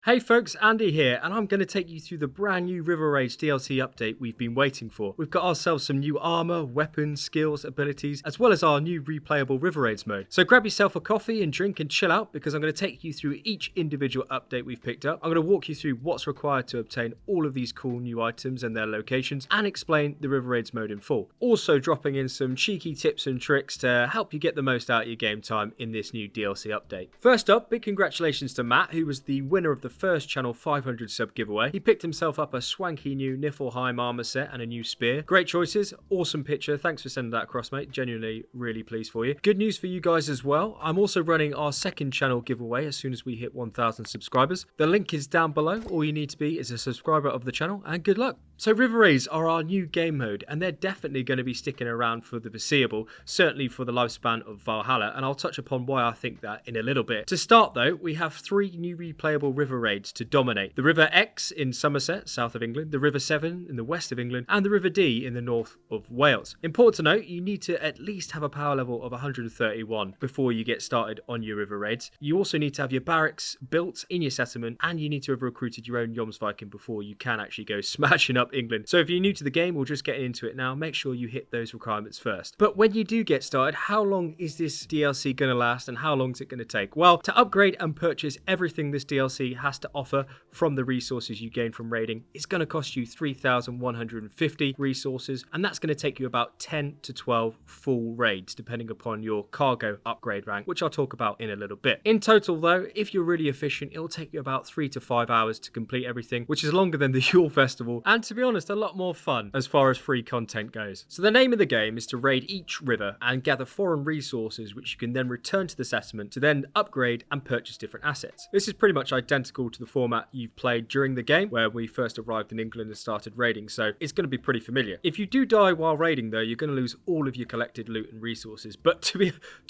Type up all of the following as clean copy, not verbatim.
Hey folks, Andy here, and I'm going to take you through the brand new River Raids DLC update we've been waiting for. We've got ourselves some new armor, weapons, skills, abilities, as well as our new replayable River Raids mode. So grab yourself a coffee and drink and chill out, because I'm going to take you through each individual update we've picked up. I'm going to walk you through what's required to obtain all of these cool new items and their locations, and explain the River Raids mode in full. Also dropping in some cheeky tips and tricks to help you get the most out of your game time in this new DLC update. First up, big congratulations to Matt, who was the winner of the first channel 500 sub giveaway. He picked himself up a swanky new Niflheim armor set and a new spear. Great choices, awesome picture. Thanks for sending that across, mate. Genuinely really pleased for you. Good news for you guys as well. I'm also running our second channel giveaway as soon as we hit 1,000 subscribers. The link is down below. All you need to be is a subscriber of the channel, and good luck. So River Raids are our new game mode, and they're definitely going to be sticking around for the foreseeable, certainly for the lifespan of Valhalla, and I'll touch upon why I think that in a little bit. To start though, we have 3 new replayable River Raids to dominate. The River Exe in Somerset, south of England, the River Severn in the west of England, and the River Dee in the north of Wales. Important to note, you need to at least have a power level of 131 before you get started on your River Raids. You also need to have your barracks built in your settlement, and you need to have recruited your own Jomsviking before you can actually go smashing up England. So if you're new to the game or just getting into it now, make sure you hit those requirements first. But when you do get started, how long is this DLC going to last, and how long is it going to take? Well, to upgrade and purchase everything this DLC has to offer from the resources you gain from raiding, it's going to cost you 3,150 resources, and that's going to take you about 10 to 12 full raids depending upon your cargo upgrade rank, which I'll talk about in a little bit. In total though, if you're really efficient, it'll take you about 3 to 5 hours to complete everything, which is longer than the Yule Festival, and to be honest, a lot more fun as far as free content goes. So the name of the game is to raid each river and gather foreign resources, which you can then return to the settlement to then upgrade and purchase different assets. This is pretty much identical to the format you've played during the game where we first arrived in England and started raiding, so it's going to be pretty familiar. If you do die while raiding though, you're going to lose all of your collected loot and resources, but to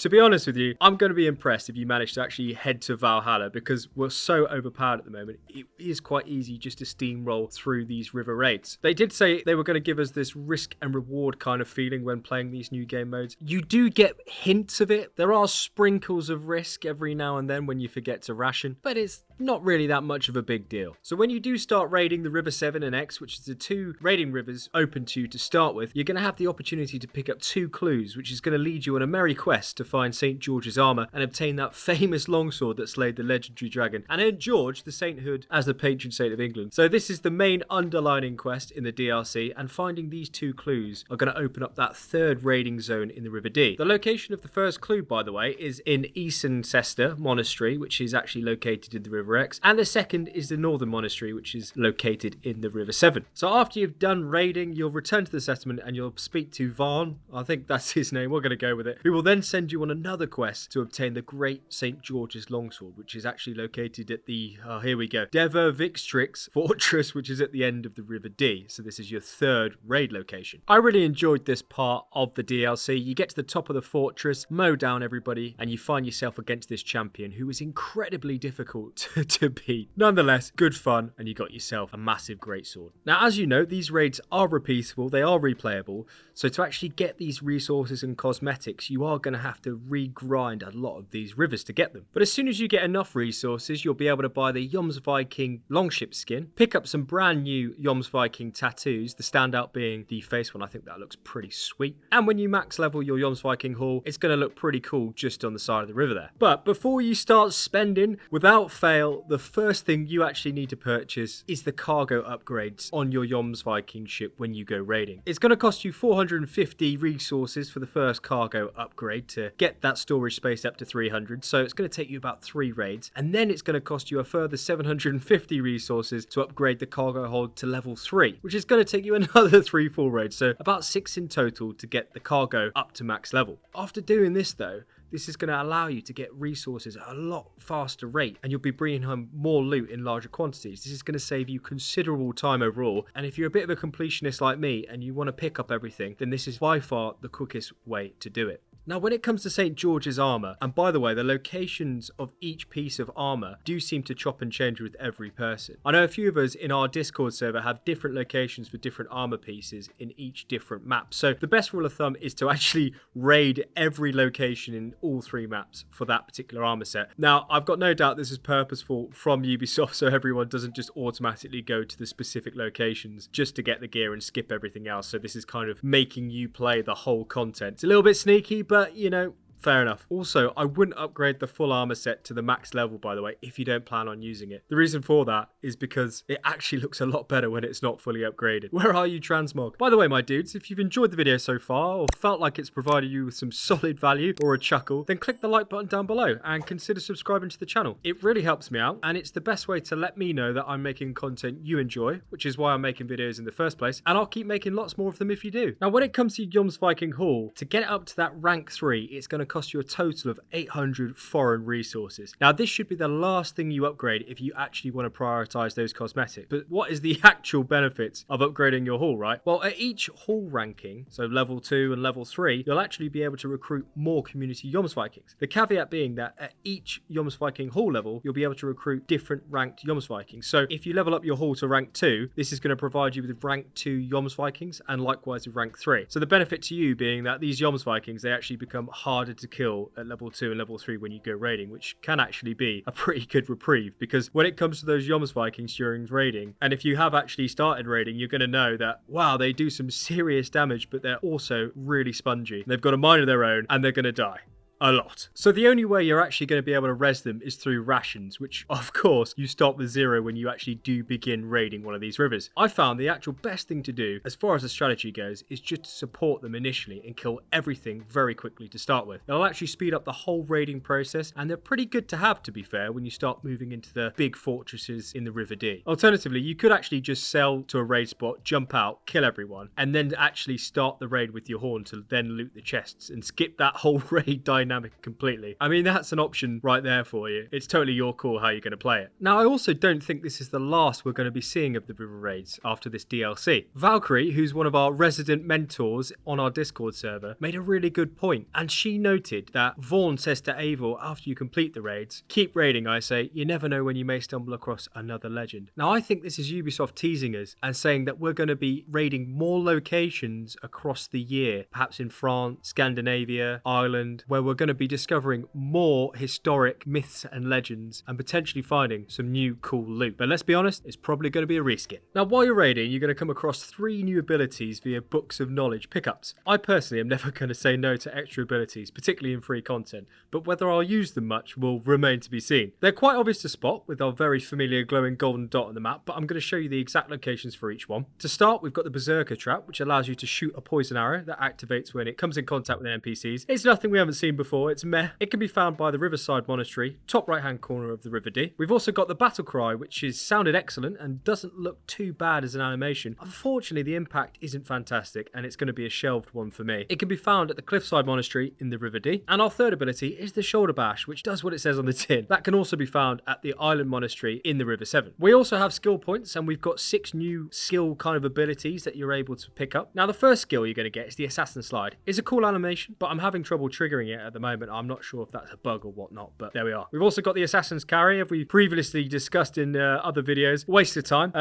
be honest with you, I'm going to be impressed if you manage to actually head to Valhalla, because we're so overpowered at the moment. It is quite easy just to steamroll through these river raids. They did say they were going to give us this risk and reward kind of feeling when playing these new game modes. You do get hints of it. There are sprinkles of risk every now and then when you forget to ration, but it's not really that much of a big deal. So when you do start raiding the River Severn and Exe, which is the 2 raiding rivers open to you to start with, you're going to have the opportunity to pick up 2 clues, which is going to lead you on a merry quest to find St. George's armor and obtain that famous longsword that slayed the legendary dragon, and earn George the sainthood as the patron saint of England. So this is the main underlining quest in the DLC, and finding these 2 clues are going to open up that 3rd raiding zone in the River Dee. The location of the first clue, by the way, is in Cirencester Monastery, which is actually located in the River Exe, and the second is the Northern Monastery, which is located in the River Severn. So after you've done raiding, you'll return to the settlement and you'll speak to Varn, I think that's his name, we're going to go with it, who will then send you on another quest to obtain the Great St. George's Longsword, which is actually located at the, here we go, Devervixtrix Fortress, which is at the end of the River Dee. So this is your 3rd raid location. I really enjoyed this part of the DLC. You get to the top of the fortress, mow down everybody, and you find yourself against this champion who is incredibly difficult to beat. Nonetheless, good fun, and you got yourself a massive greatsword. Now, as you know, these raids are repeatable, they are replayable, so to actually get these resources and cosmetics, you are going to have to re-grind a lot of these rivers to get them. But as soon as you get enough resources, you'll be able to buy the Jomsviking Longship skin, pick up some brand new Jomsviking tattoos, the standout being the face one. I think that looks pretty sweet. And when you max level your Jomsviking haul, it's going to look pretty cool just on the side of the river there. But before you start spending, without fail, the first thing you actually need to purchase is the cargo upgrades on your Jomsviking ship when you go raiding. It's going to cost you 450 resources for the first cargo upgrade to get that storage space up to 300, so it's going to take you about 3 raids, and then it's going to cost you a further 750 resources to upgrade the cargo hold to level 3, which is going to take you another 3 full raids, so about 6 in total to get the cargo up to max level. After doing this though, this is going to allow you to get resources at a lot faster rate, and you'll be bringing home more loot in larger quantities. This is going to save you considerable time overall, and if you're a bit of a completionist like me and you want to pick up everything, then this is by far the quickest way to do it. Now, when it comes to St. George's armor, and by the way, the locations of each piece of armor do seem to chop and change with every person. I know a few of us in our Discord server have different locations for different armor pieces in each different map. So the best rule of thumb is to actually raid every location in all 3 maps for that particular armor set. Now, I've got no doubt this is purposeful from Ubisoft so everyone doesn't just automatically go to the specific locations just to get the gear and skip everything else. So this is kind of making you play the whole content. It's a little bit sneaky, but you know, fair enough. Also, I wouldn't upgrade the full armor set to the max level, by the way, if you don't plan on using it. The reason for that is because it actually looks a lot better when it's not fully upgraded. Where are you, Transmog? By the way, my dudes, if you've enjoyed the video so far or felt like it's provided you with some solid value or a chuckle, then click the like button down below and consider subscribing to the channel. It really helps me out, and it's the best way to let me know that I'm making content you enjoy, which is why I'm making videos in the first place, and I'll keep making lots more of them if you do. Now, when it comes to Jomsviking Hall, to get it up to that rank 3, it's going to cost you a total of 800 foreign resources. Now, this should be the last thing you upgrade if you actually want to prioritize those cosmetics. But what is the actual benefits of upgrading your hall, right? Well, at each hall ranking, so level 2 and level 3, you'll actually be able to recruit more community Jomsvikings. The caveat being that at each Jomsviking hall level, you'll be able to recruit different ranked Jomsvikings. So if you level up your hall to rank 2, this is going to provide you with rank 2 Jomsvikings and likewise with rank 3. So the benefit to you being that these Jomsvikings, they actually become harder to kill at level 2 and level 3 when you go raiding, which can actually be a pretty good reprieve, because when it comes to those Jomsvikings during raiding, and if you have actually started raiding, you're going to know that, wow, they do some serious damage, but they're also really spongy. They've got a mind of their own and they're going to die. A lot. So the only way you're actually going to be able to res them is through rations, which of course you start with 0 when you actually do begin raiding one of these rivers. I found the actual best thing to do as far as the strategy goes is just to support them initially and kill everything very quickly to start with. It'll actually speed up the whole raiding process, and they're pretty good to have, to be fair, when you start moving into the big fortresses in the River Dee. Alternatively, you could actually just sell to a raid spot, jump out, kill everyone, and then actually start the raid with your horn to then loot the chests and skip that whole raid dynamic completely. I mean, that's an option right there for you. It's totally your call how you're going to play it. Now, I also don't think this is the last we're going to be seeing of the River Raids after this DLC. Valkyrie, who's one of our resident mentors on our Discord server, made a really good point, and she noted that Vaughn says to Eivor after you complete the raids, keep raiding, I say, you never know when you may stumble across another legend. Now, I think this is Ubisoft teasing us and saying that we're going to be raiding more locations across the year, perhaps in France, Scandinavia, Ireland, where we're going to be discovering more historic myths and legends and potentially finding some new cool loot. But let's be honest, it's probably going to be a reskin. Now, while you're raiding, you're going to come across 3 new abilities via books of knowledge pickups. I personally am never going to say no to extra abilities, particularly in free content, but whether I'll use them much will remain to be seen. They're quite obvious to spot with our very familiar glowing golden dot on the map, but I'm going to show you the exact locations for each one. To start, we've got the Beserker Trap, which allows you to shoot a poison arrow that activates when it comes in contact with NPCs. It's nothing we haven't seen before. It's meh. It can be found by the Riverside Monastery, top right hand corner of the River Dee. We've also got the Battlecry, which is sounded excellent and doesn't look too bad as an animation. Unfortunately, the impact isn't fantastic and it's going to be a shelved one for me. It can be found at the Cliffside Monastery in the River Dee. And our third ability is the Shoulder Bash, which does what it says on the tin. That can also be found at the Island Monastery in the River Severn. We also have skill points, and we've got 6 new skill kind of abilities that you're able to pick up. Now, the first skill you're going to get is the Assassin Slide. It's a cool animation, but I'm having trouble triggering it at the moment. I'm not sure if that's a bug or whatnot, but there we are. We've also got the Assassin's Carry, as we previously discussed in other videos. Waste of time.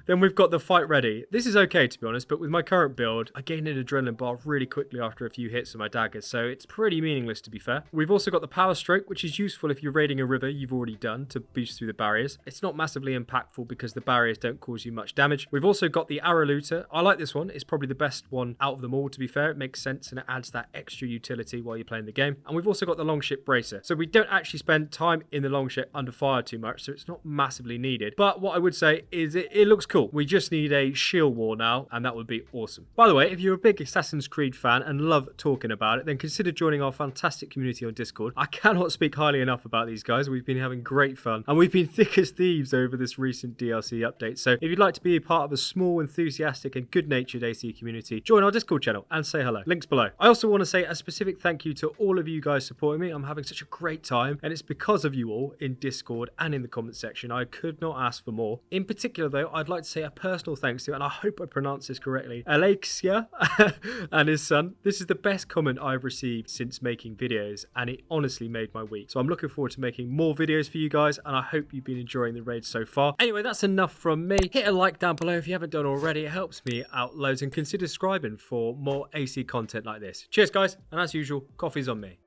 Then we've got the Fight Ready. This is okay, to be honest, but with my current build, I gain an adrenaline bar really quickly after a few hits with my daggers, so it's pretty meaningless, to be fair. We've also got the Power Stroke, which is useful if you're raiding a river you've already done to boost through the barriers. It's not massively impactful because the barriers don't cause you much damage. We've also got the Arrow Looter. I like this one. It's probably the best one out of them all, to be fair. It makes sense and it adds that extra utility while you're playing the game. And we've also got the Longship Bracer. So we don't actually spend time in the Longship under fire too much, so it's not massively needed. But what I would say is it looks cool. We just need a shield wall now, and that would be awesome. By the way, if you're a big Assassin's Creed fan and love talking about it, then consider joining our fantastic community on Discord. I cannot speak highly enough about these guys. We've been having great fun, and we've been thick as thieves over this recent DLC update. So if you'd like to be a part of a small, enthusiastic, and good-natured AC community, join our Discord channel and say hello. Links below. I also want to say a specific thank you to all of you guys supporting me. I'm having such a great time, and it's because of you all in Discord and in the comment section. I could not ask for more. In particular, though, I'd like like to say a personal thanks to, and I hope I pronounced this correctly, Alexia and his son. This is the best comment I've received since making videos, and it honestly made my week. So I'm looking forward to making more videos for you guys, and I hope you've been enjoying the raid so far. Anyway, that's enough from me. Hit a like down below if you haven't done already. It helps me out loads, and consider subscribing for more AC content like this. Cheers guys, and as usual, coffee's on me.